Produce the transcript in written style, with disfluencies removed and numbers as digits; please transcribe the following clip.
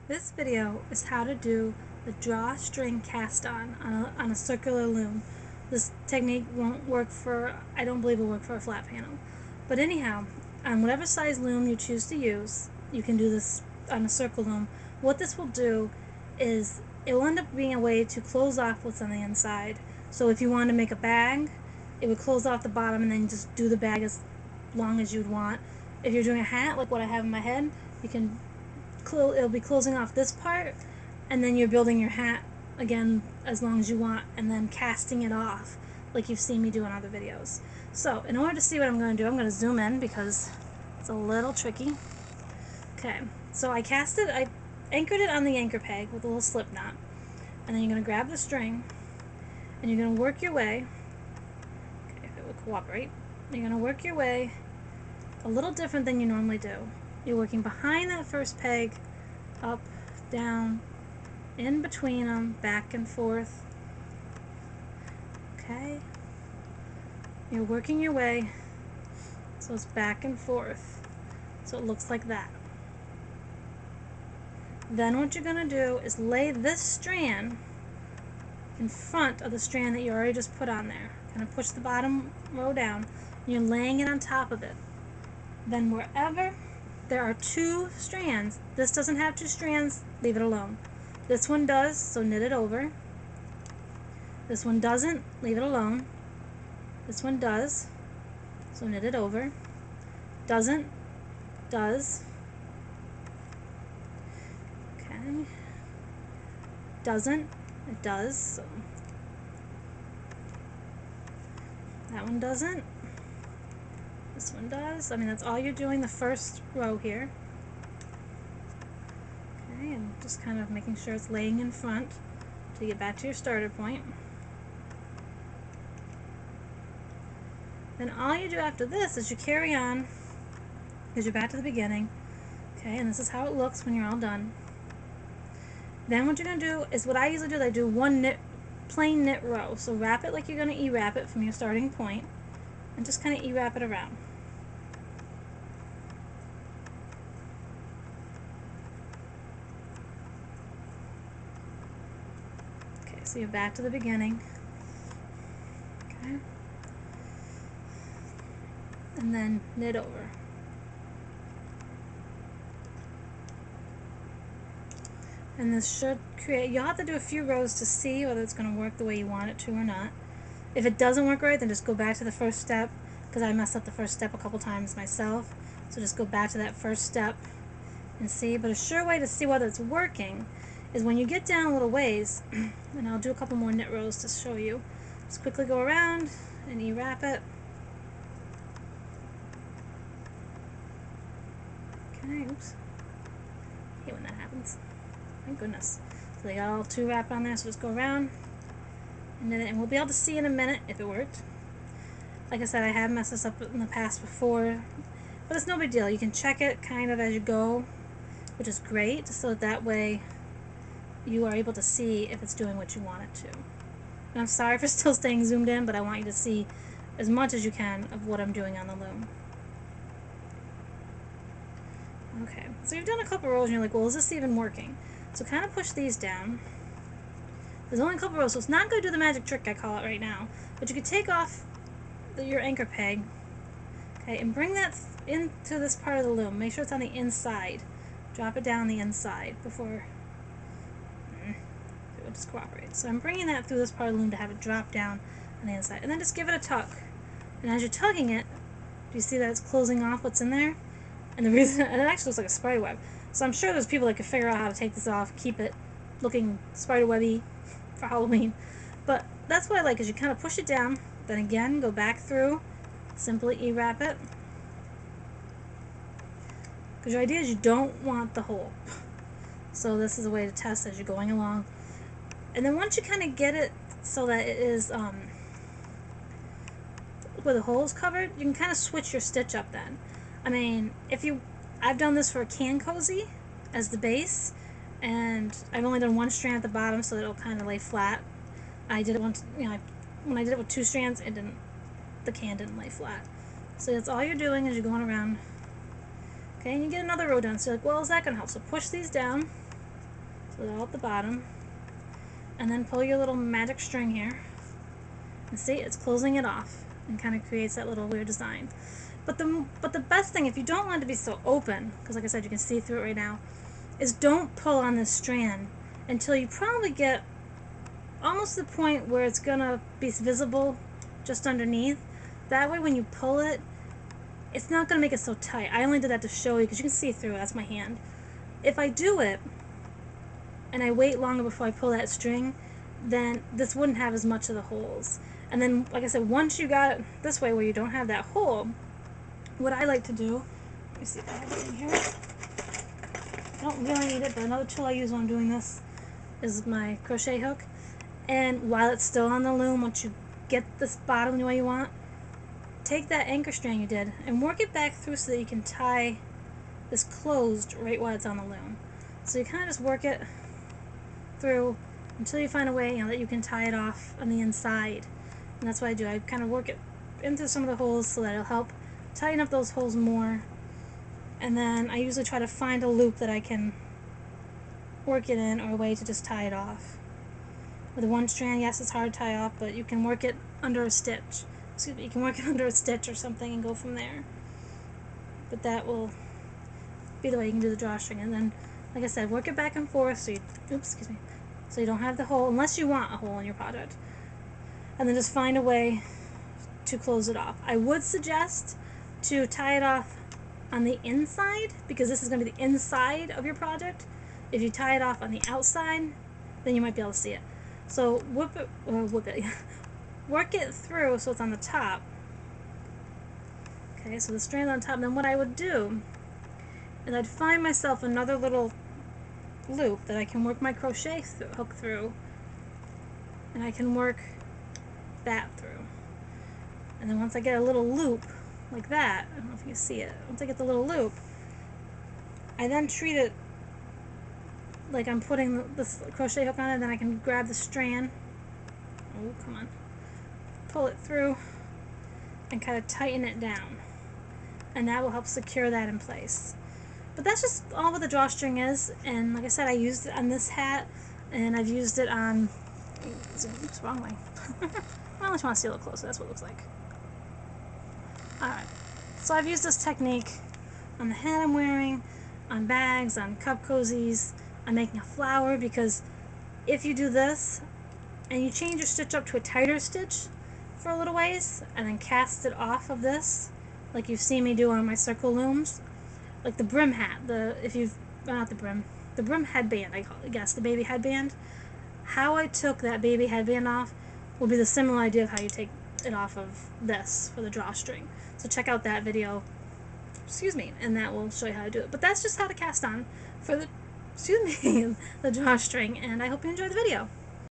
This video is how to do the drawstring cast on a circular loom. This technique won't work for, I don't believe it will work for a flat panel. But anyhow, on whatever size loom you choose to use, you can do this on a circle loom. What this will do is it will end up being a way to close off what's on the inside. So if you want to make a bag, it would close off the bottom and then just do the bag as long as you'd want. If you're doing a hat, like what I have in my head, you can it'll be closing off this part, and then you're building your hat again as long as you want, and then casting it off like you've seen me do in other videos. So in order to see what I'm going to do, I'm going to zoom in because it's a little tricky. Okay, so I anchored it on the anchor peg with a little slip knot, and then you're going to grab the string and you're going to work your way. Okay, if it would cooperate. You're going to work your way a little different than you normally do. You're working behind that first peg, up, down, in between them, back and forth. Okay? You're working your way so it's back and forth. So it looks like that. Then what you're going to do is lay this strand in front of the strand that you already just put on there. Kind of push the bottom row down, and you're laying it on top of it. Then wherever there are two strands, this doesn't have two strands, leave it alone. This one does, so knit it over. This one doesn't, leave it alone. This one does, so knit it over. Doesn't, does. Okay. Doesn't, it does, so that one doesn't. This one does. I mean, that's all you're doing the first row here. Okay, and just kind of making sure it's laying in front to get back to your starter point. Then all you do after this is you carry on, because you're back to the beginning. Okay, and this is how it looks when you're all done. Then what you're going to do is what I usually do is I do one plain knit row. So wrap it like you're going to E-wrap it from your starting point, and just kind of E-wrap it around. Okay, so you're back to the beginning. Okay. And then knit over. And this should create, you'll have to do a few rows to see whether it's going to work the way you want it to or not. If it doesn't work right, then just go back to the first step, because I messed up the first step a couple times myself. So just go back to that first step and see. But a sure way to see whether it's working is when you get down a little ways, and I'll do a couple more knit rows to show you. Just quickly go around and E-wrap it. Okay, oops. I hate when that happens. Thank goodness. So they got all two wrapped on there, so just go around and knit it, and we'll be able to see in a minute if it worked. Like I said, I have messed this up in the past before, but it's no big deal. You can check it kind of as you go, which is great, so that way you are able to see if it's doing what you want it to. And I'm sorry for still staying zoomed in, but I want you to see as much as you can of what I'm doing on the loom. Okay, so you've done a couple rows and you're like, well, is this even working? So kind of push these down. There's only a couple rows, so it's not going to do the magic trick I call it right now. But you could take off your anchor peg, okay, and bring that into this part of the loom. Make sure it's on the inside. Drop it down the inside before it would just cooperate. So I'm bringing that through this part of the loom to have it drop down on the inside. And then just give it a tug. And as you're tugging it, do you see that it's closing off what's in there? And the reason, and it actually looks like a spider web. So I'm sure there's people that could figure out how to take this off, keep it looking spider webby for Halloween. But that's what I like, is you kind of push it down, then again go back through, simply E-wrap it. Because your idea is you don't want the hole. So this is a way to test as you're going along. And then once you kind of get it so that it is where the hole is covered, you can kind of switch your stitch up then. I mean, I've done this for a can cozy as the base, and I've only done one strand at the bottom so that it'll kind of lay flat. I did it once, when I did it with two strands, the can didn't lay flat. So that's all you're doing as you're going around. Okay, and you get another row done. So you're like, well, is that going to help? So push these down, So all at the bottom. And then pull your little magic string here. And see, it's closing it off and kind of creates that little weird design. But the best thing, if you don't want it to be so open, because like I said, you can see through it right now, is don't pull on this strand until you probably get almost the point where it's gonna be visible just underneath. That way when you pull it, it's not gonna make it so tight. I only did that to show you because you can see through it. That's my hand. If I do it and I wait longer before I pull that string, then this wouldn't have as much of the holes. And then, like I said, once you got it this way where you don't have that hole, what I like to do, let me see if I have it in here. I don't really need it, but another tool I use when I'm doing this is my crochet hook. And while it's still on the loom, once you get this bottom the way you want, take that anchor strand you did and work it back through so that you can tie this closed right while it's on the loom. So you kind of just work it through until you find a way, that you can tie it off on the inside. And that's what I do. I kind of work it into some of the holes so that it'll help tighten up those holes more. And then I usually try to find a loop that I can work it in, or a way to just tie it off. With one strand, yes, it's hard to tie off, but you can work it under a stitch. Excuse me, you can work it under a stitch or something and go from there. But that will be the way you can do the drawstring. And then, like I said, work it back and forth so you, so you don't have the hole, unless you want a hole in your project. And then just find a way to close it off. I would suggest to tie it off on the inside, because this is going to be the inside of your project. If you tie it off on the outside, then you might be able to see it. So work it through so it's on the top. Okay, so the strand on top. Then what I would do is I'd find myself another little loop that I can work my crochet hook through, and I can work that through. And then once I get a little loop like that, I don't know if you can see it, once I get the little loop, I then treat it like I'm putting this crochet hook on it, then I can grab the strand, oh come on, pull it through and kind of tighten it down, and that will help secure that in place. But that's just all what the drawstring is. And like I said, I used it on this hat, and I've used it on, it's the wrong way. I just want to see a little closer. That's what it looks like. Alright, so I've used this technique on the hat I'm wearing, on bags, on cup cozies. I'm making a flower, because if you do this and you change your stitch up to a tighter stitch for a little ways and then cast it off of this, like you've seen me do on my circle looms, like the brim hat, not the brim headband, I guess, the baby headband. How I took that baby headband off will be the similar idea of how you take it off of this for the drawstring. So check out that video, and that will show you how to do it. But that's just how to cast on for the, the drawstring, and I hope you enjoyed the video.